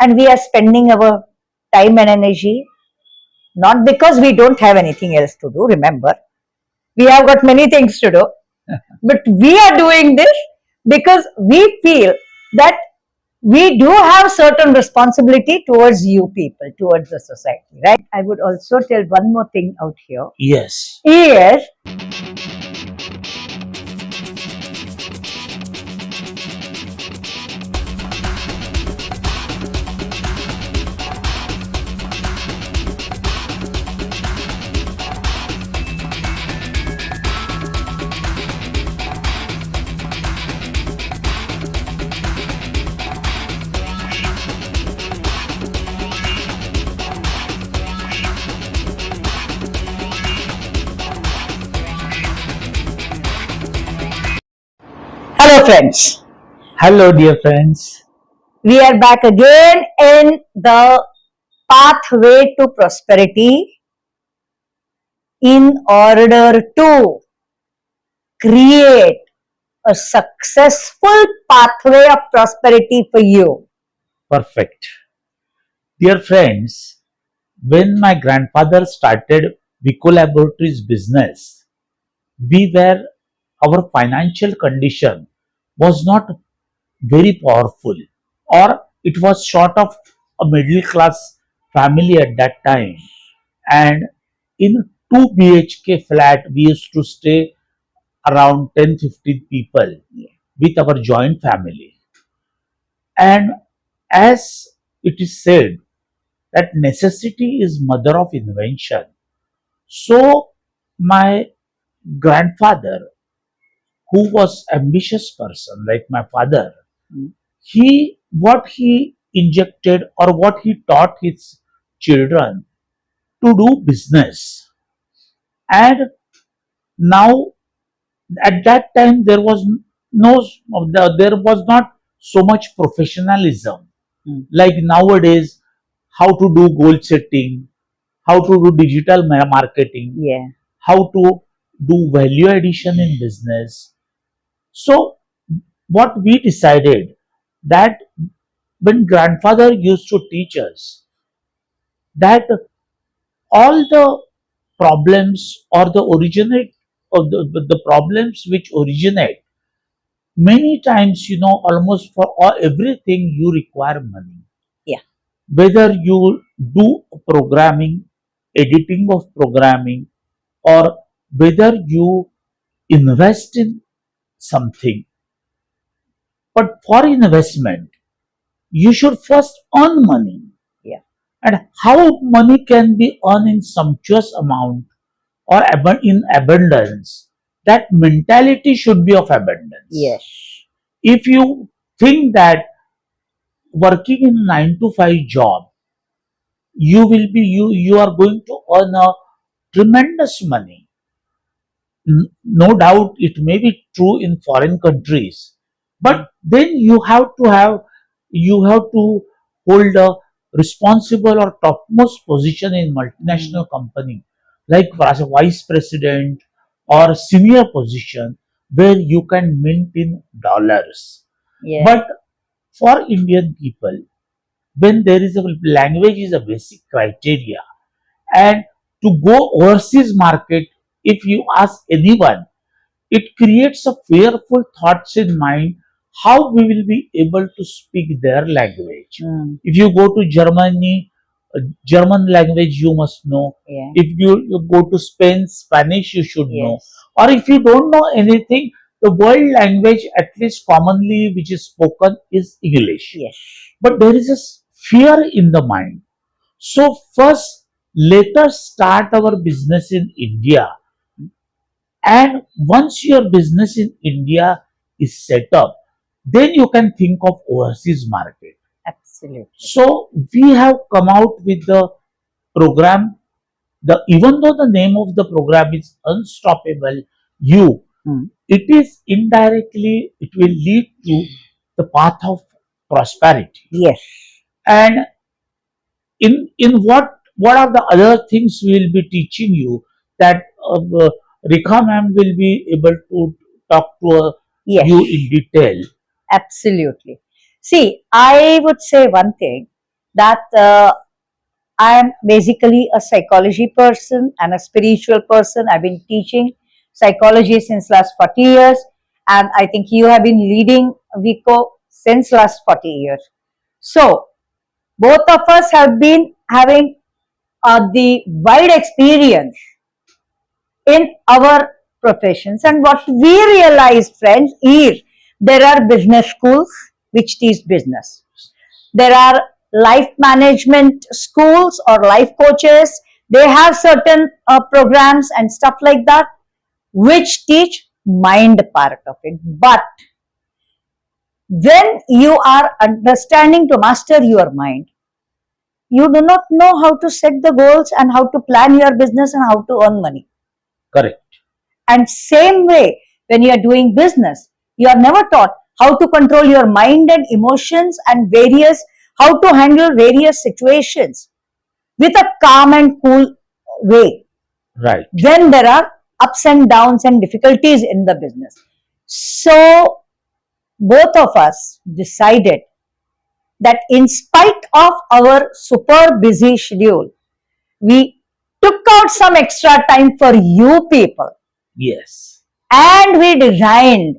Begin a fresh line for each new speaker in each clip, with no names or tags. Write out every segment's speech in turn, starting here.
and we are spending our time and energy not because we don't have anything else to do. Remember, we have got many things to do, but we are doing this because we feel that we do have certain responsibility towards you people, towards the society, right? I would also tell one more thing out here.
Yes.
Is hello, friends.
Hello, dear friends.
We are back again in the pathway to prosperity in order to create a successful pathway of prosperity for you.
Perfect. Dear friends, when my grandfather started Vico Laboratories business, we were, our financial condition was not very powerful, or it was short of a middle class family at that time. And in 2 BHK flat, we used to stay around 10-15 people with our joint family. And as it is said that necessity is mother of invention. So my grandfather, who was ambitious person like my father, he what he injected or what he taught his children to do business. And now at that time there was no there was not so much professionalism like nowadays, how to do goal setting, how to do digital marketing,
Yeah.
how to do value addition in business. So what we decided that when grandfather used to teach us that all the problems or the originate or the problems which originate many times, almost for all, everything you require money.
Yeah.
Whether you do programming, editing of programming, or whether you invest in something. But for investment, you should first earn money.
Yeah.
And how money can be earned in sumptuous amount or in abundance, that mentality should be of abundance.
Yes.
If you think that working in 9 to 5 job, you are going to earn a tremendous money. No doubt it may be true in foreign countries, but then you have to hold a responsible or topmost position in multinational company like as a vice president or senior position where you can mint in dollars.
Yeah.
But for Indian people, when there is a language is a basic criteria, and to go overseas market, if you ask anyone, it creates a fearful thoughts in mind how we will be able to speak their language. If you go to Germany, German language you must know.
Yeah.
If you go to Spain, Spanish you should know.
Yes.
Or if you don't know anything, the world language at least commonly which is spoken is English.
Yes.
But there is a fear in the mind. So first, let us start our business in India. And once your business in India is set up, then you can think of overseas market.
Absolutely.
So we have come out with the program. Even though the name of the program is Unstoppable You, it is indirectly it will lead to the path of prosperity.
Yes.
And in what are the other things we will be teaching you that Rekha ma'am will be able to talk to
Yes.
you in detail.
Absolutely. See, I would say one thing that I am basically a psychology person and a spiritual person. I've been teaching psychology since last 40 years, and I think you have been leading Vico since last 40 years. So both of us have been having the wide experience in our professions. And what we realized, friends, is there are business schools which teach business. There are life management schools or life coaches. They have certain programs and stuff like that which teach mind part of it. But when you are understanding to master your mind, you do not know how to set the goals and how to plan your business and how to earn money.
Correct.
And same way, when you are doing business, you are never taught how to control your mind and emotions and how to handle various situations with a calm and cool way
Right.
when there are ups and downs and difficulties in the business. So, both of us decided that in spite of our super busy schedule, we took out some extra time for you people
Yes.
and we designed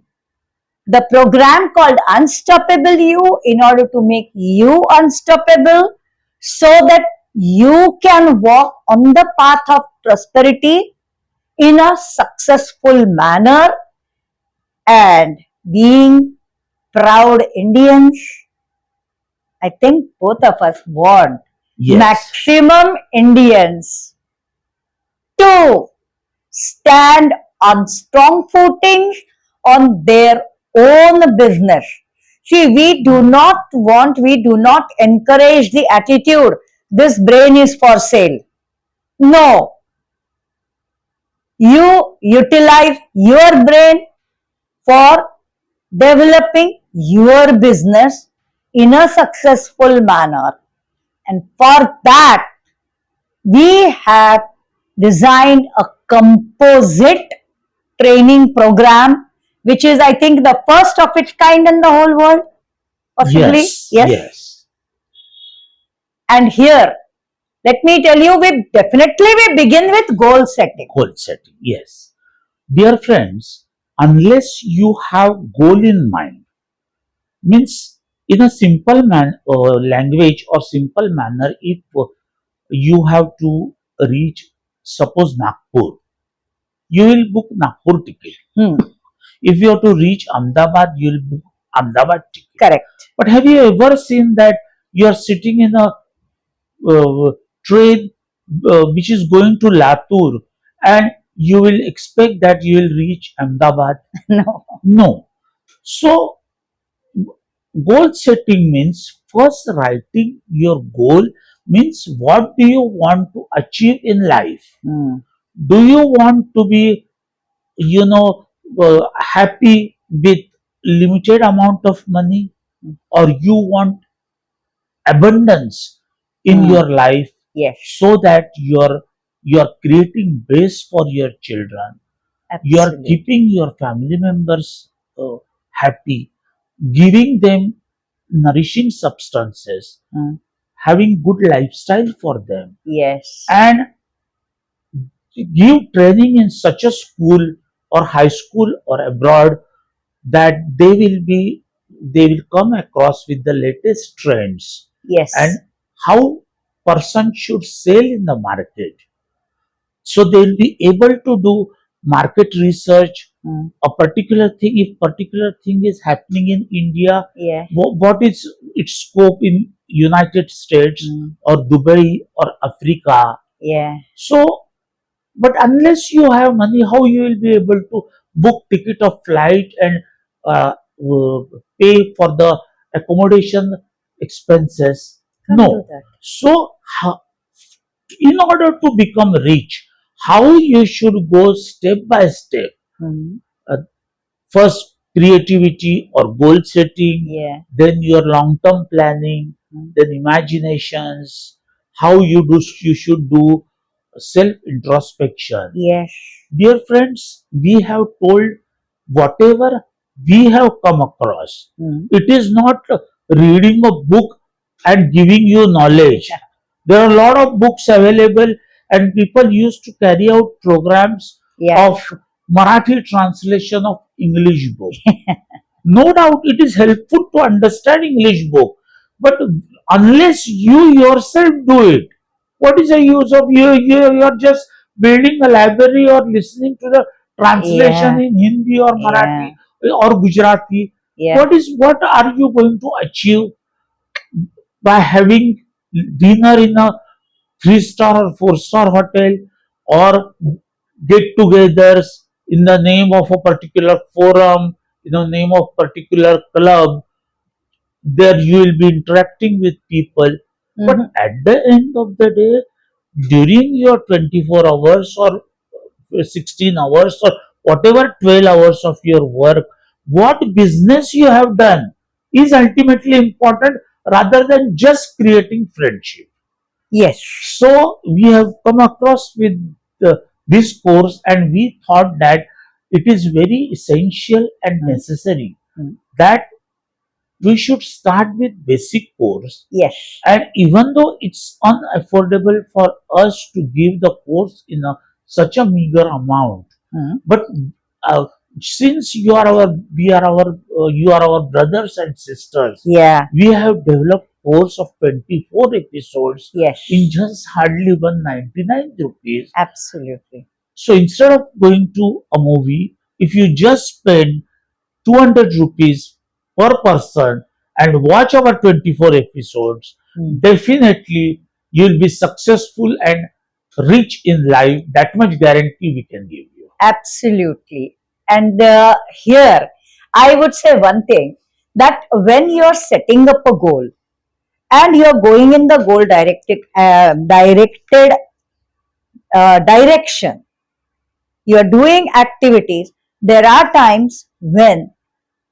the program called Unstoppable You in order to make you unstoppable so that you can walk on the path of prosperity in a successful manner and being proud Indians. I think both of us want
Yes.
maximum Indians to stand on strong footing on their own business. See, we do not encourage the attitude, this brain is for sale. No, you utilize your brain for developing your business in a successful manner. And for that, we have designed a composite training program, which is, I think, the first of its kind in the whole world, possibly.
Yes. Yes.
And here, let me tell you, we begin with goal setting.
Goal setting. Yes. Dear friends, unless you have goal in mind, means in a simple language or simple manner, if you have to reach, suppose Nagpur, you will book Nagpur ticket. If you have to reach Ahmedabad, you will book Ahmedabad ticket.
Correct.
But have you ever seen that you are sitting in a train which is going to Latur and you will expect that you will reach Ahmedabad?
No.
No. So, goal setting means first writing your goal means what do you want to achieve in life? Do you want to be, you know, happy with limited amount of money, or you want abundance in your life?
Yes.
So that you're creating base for your children, you are
Absolutely.
keeping your family members happy, giving them nourishing substances, having good lifestyle for them,
Yes.
and give training in such a school or high school or abroad that they will come across with the latest trends
Yes.
and how person should sell in the market. So they will be able to do market research, a particular thing, if particular thing is happening in India,
Yeah.
what is its scope in United States or Dubai or Africa.
Yeah.
So, but unless you have money, how you will be able to book ticket of flight and pay for the accommodation expenses?
Can't
No.
do that.
So, in order to become rich, how you should go step by step. Uh, First, creativity or goal setting,
Yeah.
then your long term planning, then imaginations, how you should do self introspection.
Yes.
Dear friends, we have told whatever we have come across. It is not reading a book and giving you knowledge. There are a lot of books available, and people used to carry out programs
Yeah.
of Marathi translation of English book. No doubt it is helpful to understand English book, but unless you yourself do it, what is the use of you are just building a library or listening to the translation
Yeah.
in Hindi or
Yeah.
Marathi or Gujarati.
Yeah.
What are you going to achieve by having dinner in a three-star or four-star hotel, or get-togethers in the name of a particular forum, in the name of particular club? There you will be interacting with people, but
Mhm.
at the end of the day, during your 24 hours or 16 hours or whatever 12 hours of your work, what business you have done is ultimately important rather than just creating friendship.
Yes.
So we have come across with this course, and we thought that it is very essential and
Mm.
necessary
Mm.
that we should start with basic course.
Yes.
And even though it's unaffordable for us to give the course in such a meager amount,
Mm.
but uh, since you are our brothers and sisters,
Yeah.
we have developed course of 24 episodes
Yes.
in just hardly 199 rupees.
Absolutely.
So instead of going to a movie, if you just spend 200 rupees per person and watch our 24 episodes,
Mm.
definitely you'll be successful and rich in life. That much guarantee we can give you.
Absolutely. And here, I would say one thing, that when you're setting up a goal and you're going in the goal directed direction, you're doing activities, there are times when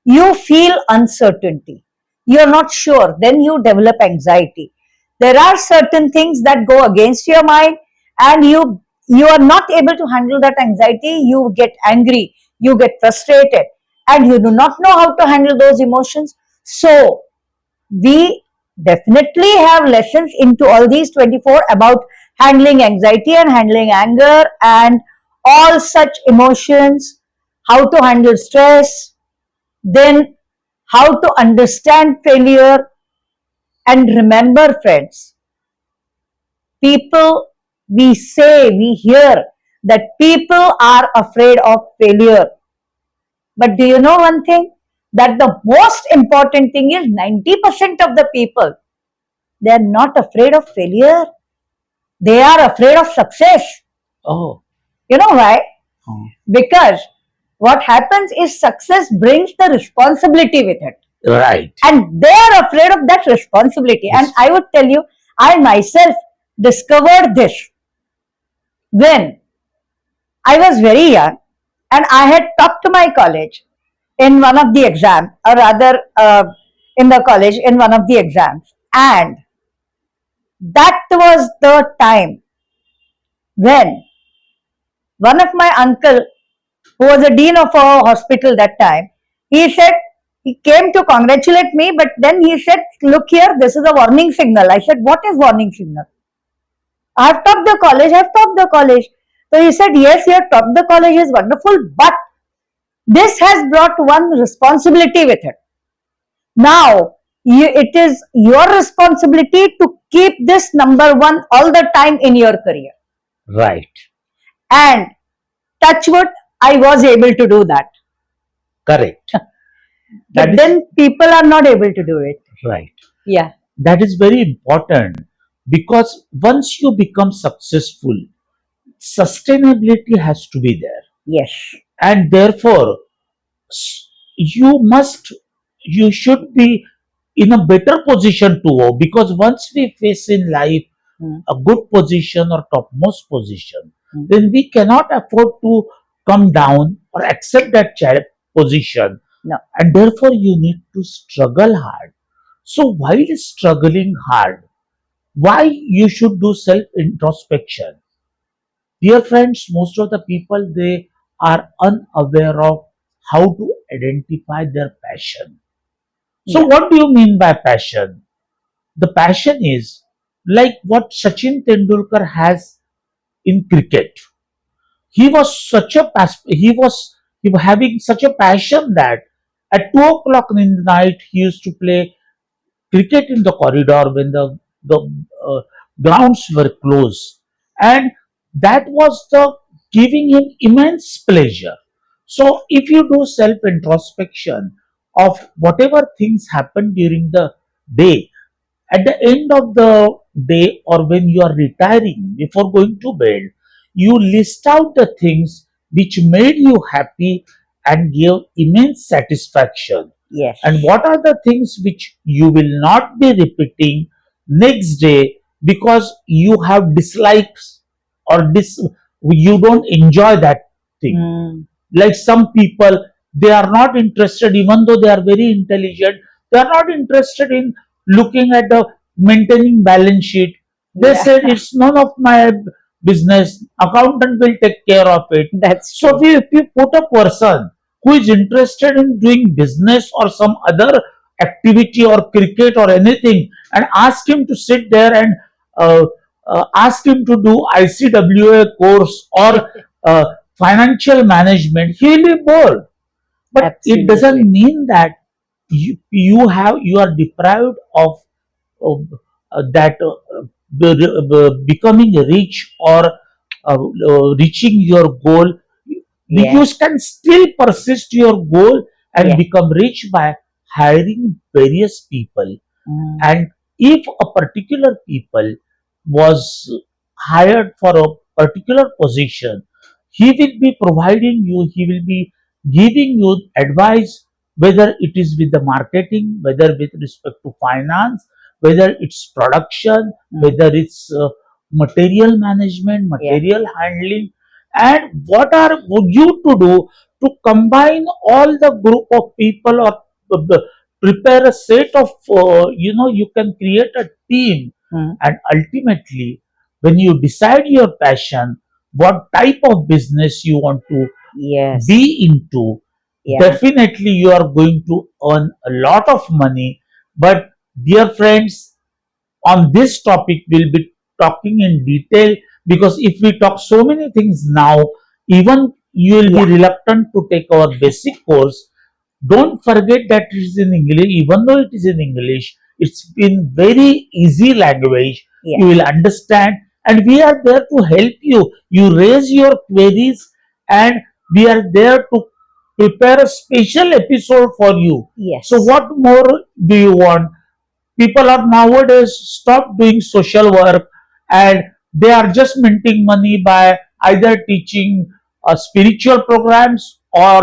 you feel uncertainty. You're not sure, then you develop anxiety. There are certain things that go against your mind, and you are not able to handle that anxiety. You get angry, you get frustrated, and you do not know how to handle those emotions. So we definitely have lessons into all these 24 about handling anxiety and handling anger and all such emotions, how to handle stress, then how to understand failure. And remember, friends, people, we hear that people are afraid of failure. But do you know one thing? That the most important thing is 90% of the people, they are not afraid of failure. They are afraid of success.
Oh,
You know why?
oh,
Because what happens is success brings the responsibility with it.
right.
And they are afraid of that responsibility. And
Yes.
I would tell you, I myself discovered this when I was very young and I had talked to my college in one of the exams, or rather, in the college in one of the exams. And that was the time when one of my uncle, who was a dean of a hospital that time, he said, he came to congratulate me, but then he said, look here, this is a warning signal. I said, what is warning signal? I've topped the college, I've topped the college. So he said, yes, you have topped the college is wonderful, but this has brought one responsibility with it. Now, it is your responsibility to keep this number one all the time in your career.
Right.
And touch wood, I was able to do that.
Correct.
But
That is
then people are not able to do it.
right.
Yeah.
That is very important, because once you become successful, sustainability has to be there,
Yes.
and therefore you must, you should be in a better position to go, because once we face in life
Mm.
a good position or topmost position,
Mm.
then we cannot afford to come down or accept that position,
No.
and therefore you need to struggle hard. So while struggling hard, why you should do self introspection? Dear friends, most of the people, they are unaware of how to identify their passion. So
Yeah.
what do you mean by passion? the passion is like what Sachin Tendulkar has in cricket. He was such a he was having such a passion that at 2 o'clock in the night he used to play cricket in the corridor when the uh, grounds were closed, and that was the giving him immense pleasure. So if you do self introspection of whatever things happen during the day, at the end of the day or when you are retiring before going to bed, you list out the things which made you happy and gave immense satisfaction,
Yes.
and what are the things which you will not be repeating next day because you have dislikes or you don't enjoy that thing.
Mm.
Like some people, they are not interested, even though they are very intelligent, they are not interested in looking at the maintaining balance sheet. They
Yeah,
said it's none of my business, accountant will take care of it.
that's
So
true.
if you put a person who is interested in doing business or some other activity or cricket or anything and ask him to sit there and uh, ask him to do ICWA course or uh, financial management, he will be bored. But it doesn't
Absolutely.
mean that you are deprived of that becoming rich or reaching your goal. You
Yes.
can still persist your goal and
Yes.
become rich by hiring various people.
Mm.
And if a particular people was hired for a particular position, he will be providing you, he will be giving you advice, whether it is with the marketing, whether with respect to finance, whether it's production,
Mm.
whether it's material management,
Yeah.
material handling, and what are would you to do to combine all the group of people or prepare a set of you can create a team,
Mm.
and ultimately when you decide your passion, what type of business you want to
Yes.
be into,
Yeah.
definitely you are going to earn a lot of money. But dear friends, on this topic we'll be talking in detail, because if we talk so many things now, even you will be
Yeah.
reluctant to take our basic course. Don't forget that it is in English. Even though it is in English, it's in very easy language,
Yeah.
you will understand, and we are there to help you. You raise your queries, and we are there to prepare a special episode for you.
Yes.
So what more do you want? People are nowadays stop doing social work, and they are just minting money by either teaching spiritual programs or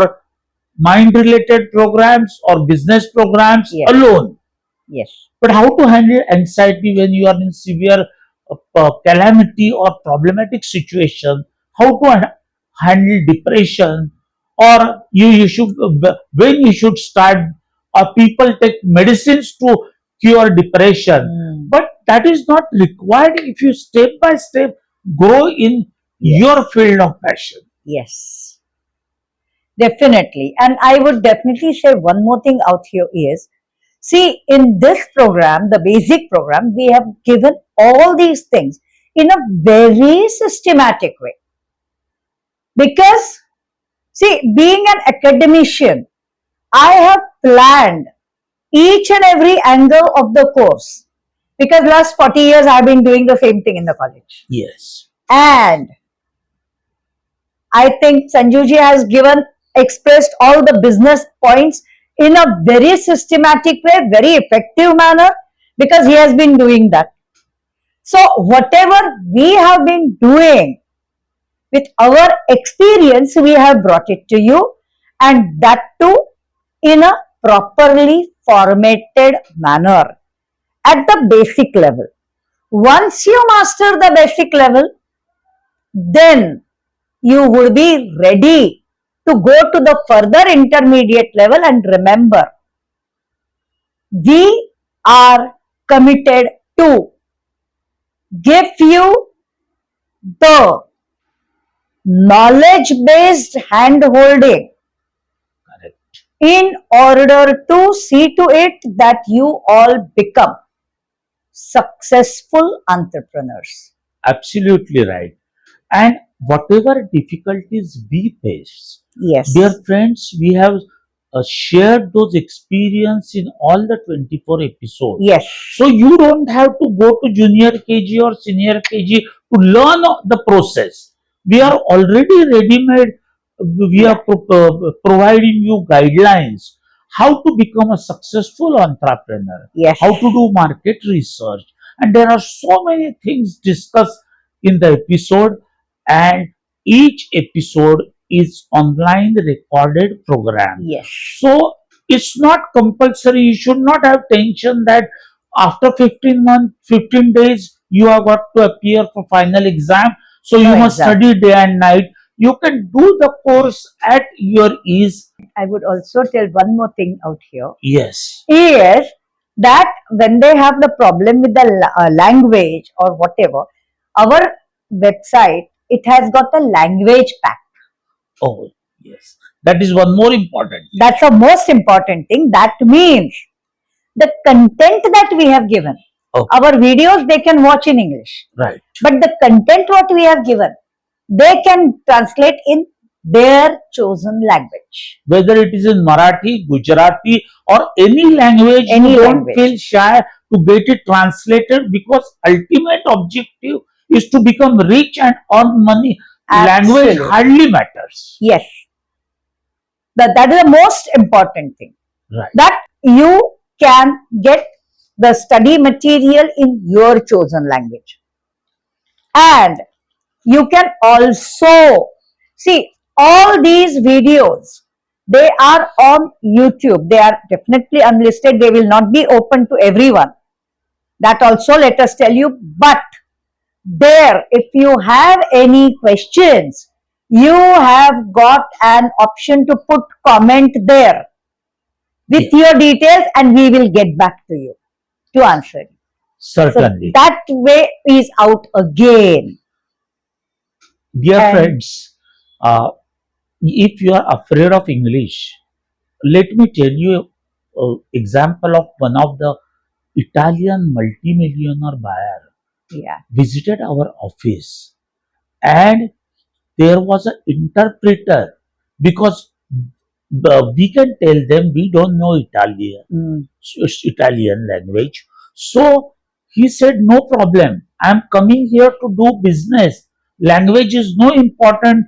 mind related programs or business programs
Yes.
alone.
Yes.
But how to handle anxiety when you are in severe calamity or problematic situation? How to handle depression, or you should when you should start? People take medicines to cure depression,
Mm.
but that is not required if you step by step grow in
Yes.
your field of passion.
Yes. Definitely. And I would definitely say one more thing out here is, see, in this program, the basic program, we have given all these things in a very systematic way. Because, see, being an academician, I have planned each and every angle of the course. Because last 40 years I've been doing the same thing in the college.
Yes.
And I think Sanjuji has expressed all the business points in a very systematic way, very effective manner, because he has been doing that. So, whatever we have been doing with our experience, we have brought it to you, and that too in a properly formatted manner at the basic level. Once you master the basic level, then you would be ready to go to the further intermediate level. And remember, we are committed to give you the knowledge based hand holding
Correct.
in order to see to it that you all become successful entrepreneurs.
Absolutely right. And whatever difficulties we face, dear
Yes,
friends, we have shared those experience in all the 24 episodes.
yes,
So you don't have to go to junior KG or senior KG to learn the process. We are already ready made. We
yeah,
are providing you guidelines how to become a successful entrepreneur,
yes,
how to do market research, and there are so many things discussed in the episode. And each episode is online recorded program.
yes,
So it's not compulsory. You should not have tension that after 15 months, 15 days, you have got to appear for final exam. So
no
you must
exam.
study day and night. You can do the course at your ease.
I would also tell one more thing out here
Yes,
is that when they have the problem with the language or whatever, our website, it has got a language pack.
oh, yes. That is one more important.
That's the most important thing. That means the content that we have given,
Oh,
our videos they can watch in English,
right.
but the content what we have given, they can translate in their chosen language.
Whether it is in Marathi, Gujarati, or any language,
Any
you don't
language.
feel shy to get it translated because ultimate objective is to become rich and earn money. Language
Absolutely.
hardly matters.
Yes, that is the most important thing.
Right.
That you can get the study material in your chosen language. And you can also see all these videos. They are on YouTube. They are definitely unlisted. They will not be open to everyone. That also let us tell you. But there, if you have any questions, you have got an option to put comment there with
Yes.
your details, and we will get back to you to answer you. So
Certainly.
that way is out again.
Dear
And
friends, if you are afraid of English, let me tell you an example of one of the Italian multimillionaire buyer
yeah,
visited our office, and there was an interpreter because we can tell them we don't know Italian language. So he said, no problem. I am coming here to do business. Language is no important,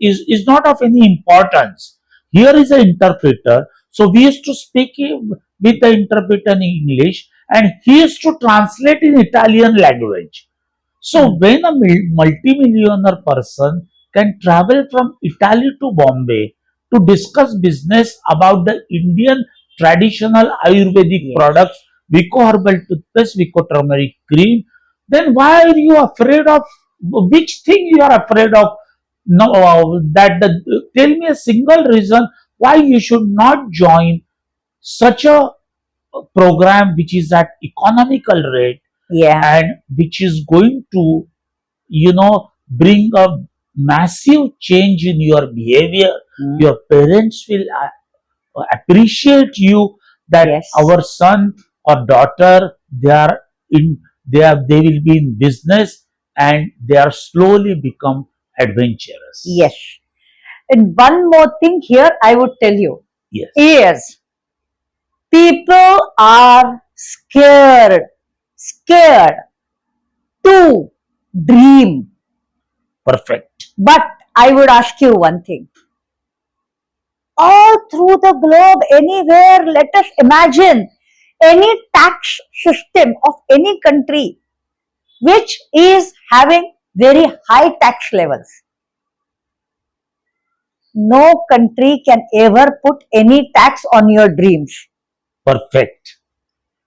is not of any importance. Here is an interpreter. So we used to speak with the interpreter in English, and he used to translate in Italian language. So when a multimillionaire person can travel from Italy to Bombay to discuss business about the Indian traditional Ayurvedic
yes,
products, Vico herbal toothpaste, Vico turmeric cream, then why are you afraid of which thing you are afraid of? No, tell me a single reason why you should not join such a program which is at economical rate
yeah,
and which is going to bring a massive change in your behavior. Your parents will appreciate you that
yes,
our son or daughter, they are in they will be in business and they are slowly become adventurous.
yes. And one more thing here I would tell you
Yes.
is people are scared to dream.
Perfect.
But I would ask you one thing. All through the globe, anywhere, let us imagine any tax system of any country which is having very high tax levels. No country can ever put any tax on your dreams.
Perfect.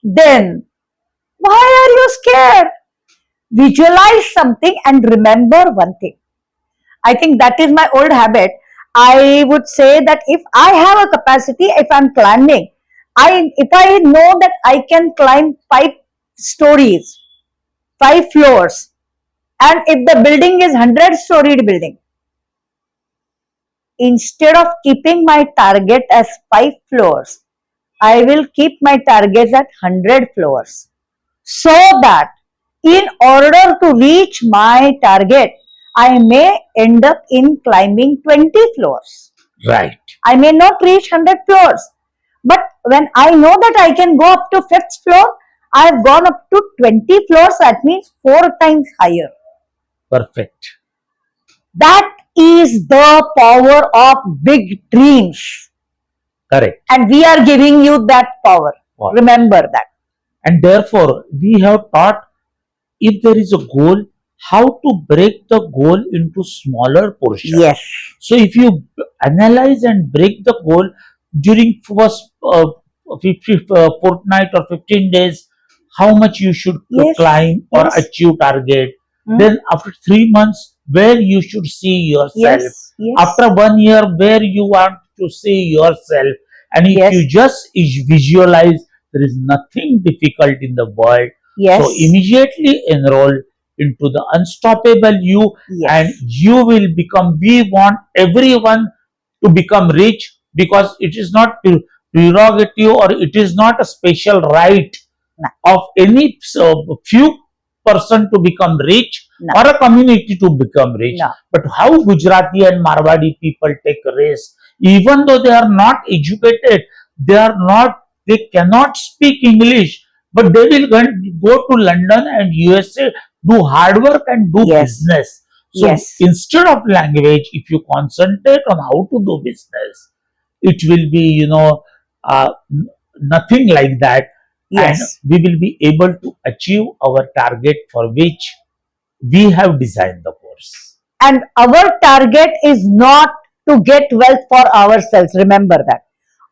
Then, why are you scared? Visualize something and remember one thing. I think that is my old habit. I would say that if I have a capacity, if I'm climbing, if I know that I can climb 5 stories, 5 floors, and if the building is 100-storied building, instead of keeping my target as 5 floors, I will keep my targets at 100 floors so that in order to reach my target, I may end up in climbing 20 floors.
Right.
I may not reach 100 floors, but when I know that I can go up to fifth floor, I have gone up to 20 floors, that means 4 times higher.
Perfect.
That is the power of big dreams.
Correct.
And we are giving you that power.
Wow.
Remember that.
And therefore, we have taught if there is a goal, how to break the goal into smaller portions.
Yes.
So if you analyze and break the goal during first 50, fortnight or 15 days, how much you should
Yes.
climb or
Yes.
achieve target.
Mm.
Then after 3 months, where you should see yourself.
Yes. Yes.
After 1 year, where you want to see yourself. And if
Yes.
you just visualize, there is nothing difficult in the world.
Yes.
So immediately enroll into the unstoppable you,
Yes.
and you will become. We want everyone to become rich, because it is not prerogative, or it is not a special right
No.
of any few person to become rich,
No.
or a community to become rich.
No.
But how Gujarati and Marwadi people take risk, even though they are not educated, they cannot speak English, but they will go to London and USA, do hard work and do
Yes.
business. So
Yes.
instead of language, if you concentrate on how to do business, it will be, nothing like that.
Yes.
And we will be able to achieve our target for which we have designed the course.
And our target is not to get wealth for ourselves. Remember that.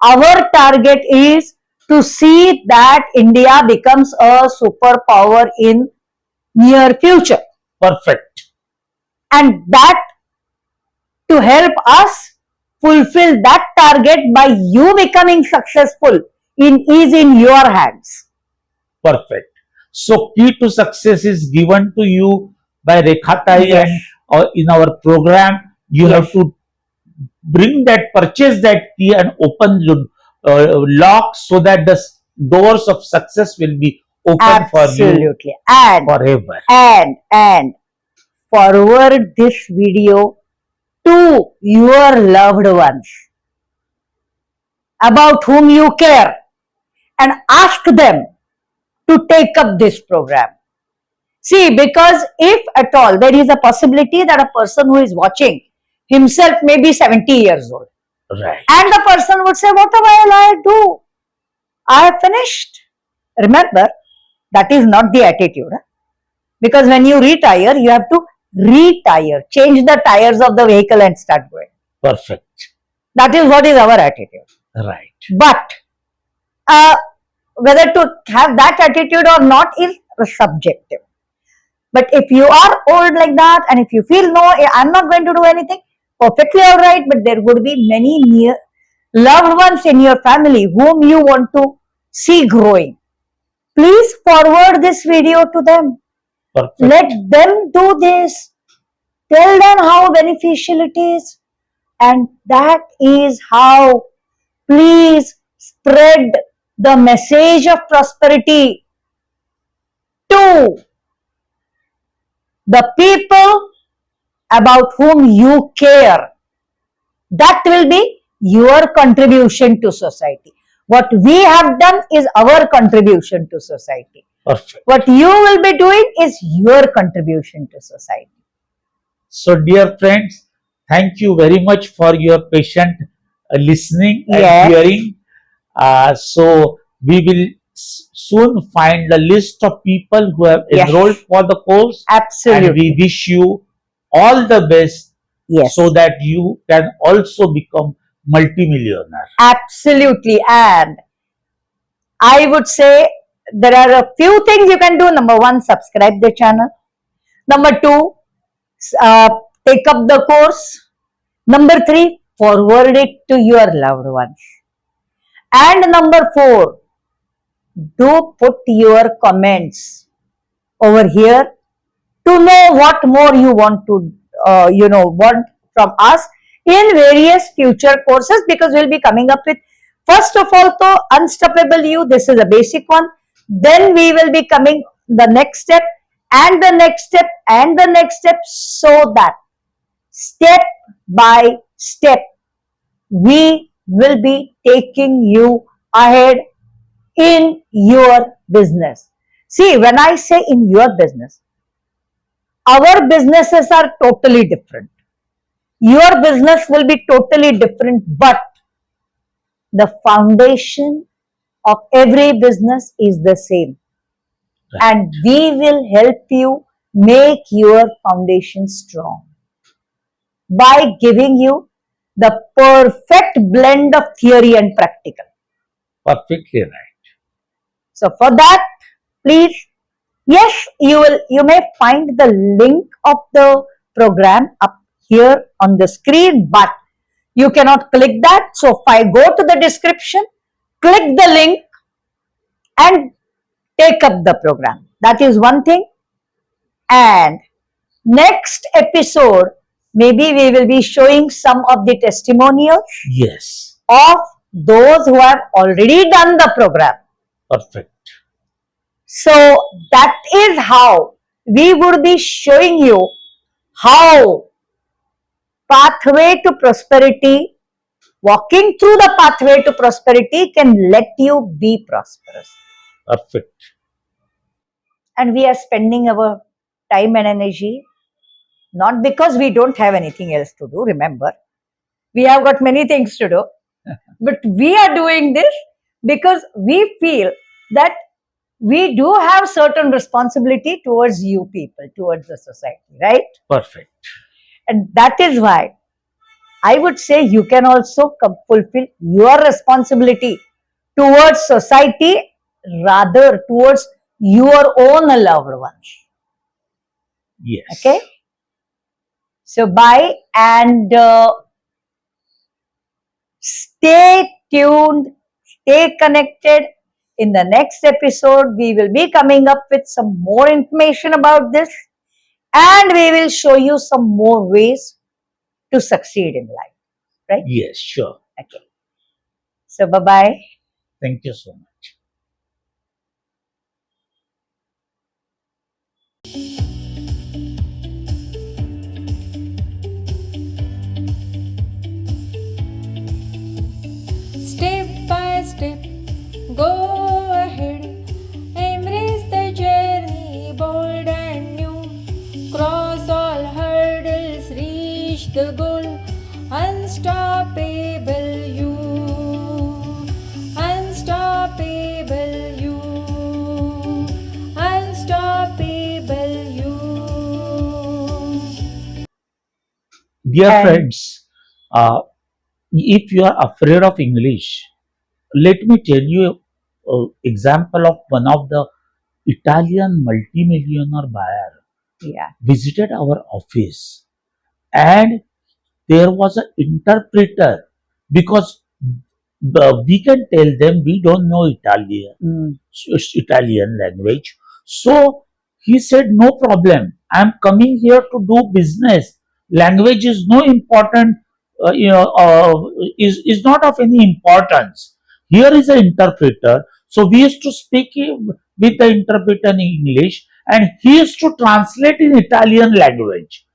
Our target is to see that India becomes a superpower in near future.
Perfect.
And that to help us fulfill that target by you becoming successful is in your hands.
Perfect. So key to success is given to you by Rekhatai,
Yes.
and in our program, you
Yes.
have to purchase that key and open the lock, so that the doors of success will be open for you
Absolutely. And
forever.
and forward this video to your loved ones about whom you care and ask them to take up this program. See, because if at all there is a possibility that a person who is watching himself may be 70 years old,
Right.
and the person would say, what will I do? I have finished. Remember, that is not the attitude. Because when you retire, you have to retire, change the tires of the vehicle and start going.
Perfect.
That is what is our attitude.
Right.
But whether to have that attitude or not is subjective. But if you are old like that, and if you feel no, I'm not going to do anything, perfectly all right. But there would be many near loved ones in your family whom you want to see growing. Please forward this video to them.
Perfect.
Let them do this. Tell them how beneficial it is. And that is how, please spread the message of prosperity to the people about whom you care. That will be your contribution to society. What we have done is our contribution to society.
Perfect.
What you will be doing is your contribution to society.
So, dear friends, thank you very much for your patient listening and
Yes.
hearing. So, we will soon find a list of people who have
Yes.
enrolled for the course.
Absolutely.
And we wish you all the best,
Yes.
so that you can also become multimillionaire.
Absolutely. And I would say there are a few things you can do. Number one, subscribe the channel. Number two, take up the course. Number three, forward it to your loved ones. And number four, do put your comments over here to know what more you want to, want from us in various future courses, because we'll be coming up with First of all, to unstoppable you, this is a basic one. Then we will be coming the next step and the next step and the next step, so that step by step we will be taking you ahead in your business. See, when I say in your business, our businesses are totally different. Your business will be totally different, but the foundation of every business is the same. And we will help you make your foundation strong by giving you the perfect blend of theory and practical.
Perfectly right.
So for that, please, yes, you may find the link of the program up here on the screen, but you cannot click that. So if I go to the description, click the link and take up the program. That is one thing. And next episode, maybe we will be showing some of the testimonials
Yes.
of those who have already done the program.
Perfect.
So that is how we would be showing you how pathway to prosperity, walking through the pathway to prosperity can let you be prosperous.
Perfect.
And we are spending our time and energy not because we don't have anything else to do, remember, we have got many things to do, but we are doing this because we feel that we do have certain responsibility towards you people, towards the society, right?
Perfect.
And that is why I would say you can also fulfill your responsibility towards society, rather towards your own loved ones.
Yes.
Okay? So bye, and stay tuned, stay connected. In the next episode, we will be coming up with some more information about this, and we will show you some more ways to succeed in life. Right?
Yes, sure.
Okay. So bye bye.
Thank you so much.
Step by step, go ahead, embrace the journey, bold and new. Cross all hurdles, reach the goal, unstoppable you, unstoppable you, unstoppable you.
Dear
And
friends, if you are afraid of English, let me tell you an example of one of the Italian multimillionaire buyer
yeah,
visited our office, and there was an interpreter, because we can tell them we don't know Italian language. So he said, no problem. I'm coming here to do business. Language is no important, is not of any importance. Here is an interpreter. So we used to speak with the interpreter in English, and he used to translate in Italian language.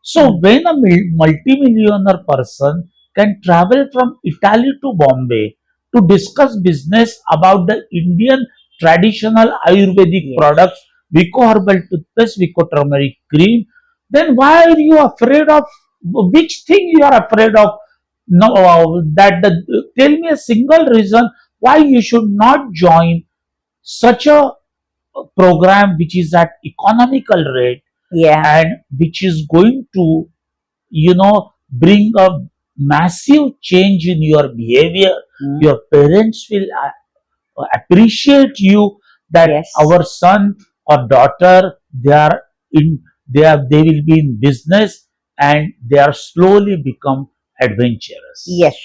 So when a multimillionaire person can travel from Italy to Bombay to discuss business about the Indian traditional Ayurvedic
yes,
products, Vico herbal toothpaste, Vico turmeric cream, then why are you afraid of, which thing you are afraid of? No, tell me a single reason why you should not join such a program which is at economical rate,
yeah,
and which is going to, bring a massive change in your behavior. Your parents will appreciate you, that
yes,
our son or daughter, they are in, they will be in business, and they are slowly become adventurous.
yes.